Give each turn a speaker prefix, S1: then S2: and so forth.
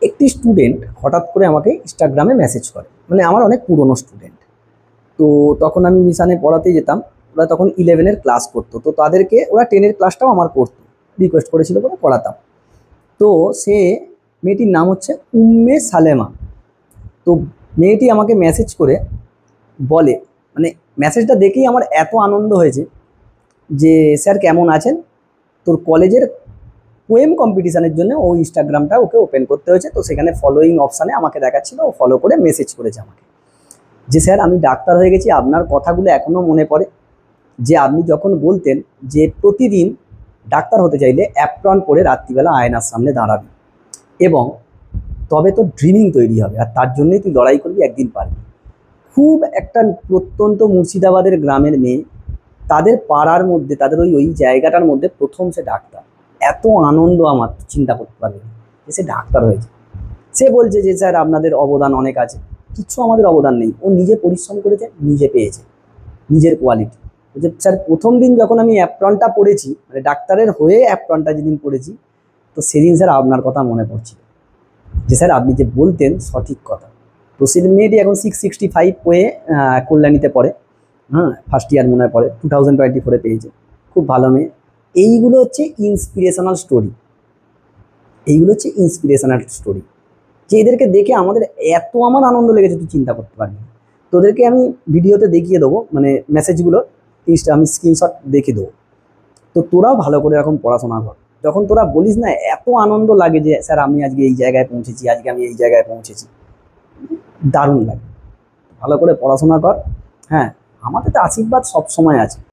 S1: একটি স্টুডেন্ট হঠাৎ করে আমাকে ইনস্টাগ্রামে মেসেজ করে, মানে আমার অনেক পুরনো স্টুডেন্ট। তো তখন আমি মিশনে পড়াতে যেতাম, ওরা তখন 11-এর ক্লাস করতো, তো তাদেরকে ওরা 10-এর ক্লাসটাও আমার করতো, রিকোয়েস্ট করেছিল বলে পড়াতাম। তো সে মেয়েটির নাম হচ্ছে উম্মে সালেমা। তো মেয়েটি আমাকে মেসেজ করে বলে, মানে মেসেজটা দেখেই আমার এত আনন্দ হয়েছে যে স্যার কেমন আছেন, তোর কলেজের পোয়েম কম্পিটিশানের জন্য ও ইনস্টাগ্রামটা ওকে ওপেন করতে হয়েছে, তো সেখানে ফলোয়িং অপশানে আমাকে দেখাচ্ছিল, ও ফলো করে মেসেজ করেছে আমাকে যে স্যার আমি ডাক্তার হয়ে গেছি, আপনার কথাগুলো এখনও মনে পড়ে যে আপনি যখন বলতেন যে প্রতিদিন ডাক্তার হতে চাইলে অ্যাপ্রন পরে রাত্রিবেলা আয়নার সামনে দাঁড়াবি এবং তবে তো ড্রিমিং তৈরি হবে, আর তার জন্যই তুই লড়াই করবি, একদিন পারবি। খুব একটা প্রত্যন্ত মুর্শিদাবাদের গ্রামের মেয়ে, তাদের পাড়ার মধ্যে, তাদের ওই জায়গাটার মধ্যে প্রথম সে ডাক্তার। এত আনন্দ আমার চিন্তা করতে পারবে না যে সে ডাক্তার হয়েছে। সে বলছে যে স্যার আপনাদের অবদান অনেক আছে। কিচ্ছু আমাদের অবদান নেই, ও নিজে পরিশ্রম করেছে, নিজে পেয়েছে নিজের কোয়ালিটি। যে স্যার প্রথম দিন যখন আমি অ্যাপ্রনটা পড়েছি, মানে ডাক্তারের হয়ে অ্যাপ্রনটা যেদিন পড়েছি, তো সেদিন স্যার আপনার কথা মনে পড়ছিল যে স্যার আপনি যে বলতেন সঠিক কথা। তো সেই মেয়েটি এখন 665 পেয়ে কল্যাণীতে পড়ে, হ্যাঁ ফার্স্ট ইয়ার মনে হয় পড়ে, 2024 পেয়েছে, খুব ভালো মেয়ে। এইগুলো হচ্ছে ইন্সপিরেশনাল স্টোরি, এইগুলো হচ্ছে ইন্সপিরেশনাল স্টোরি, যে এদেরকে দেখে আমাদের এত আমার আনন্দ লেগেছে তুই চিন্তা করতে পারবি না। তোদেরকে আমি ভিডিওতে দেখিয়ে দেবো, মানে মেসেজগুলো আমি স্ক্রিনশট দেখিয়ে দেবো। তো তোরাও ভালো করে এরকম পড়াশোনা কর, যখন তোরা বলিস না এত আনন্দ লাগে যে স্যার আমি আজকে এই জায়গায় পৌঁছেছি, আজকে আমি এই জায়গায় পৌঁছেছি, দারুণ লাগে। ভালো করে পড়াশোনা কর, হ্যাঁ আমাদের তো আশীর্বাদ সব সময় আছে।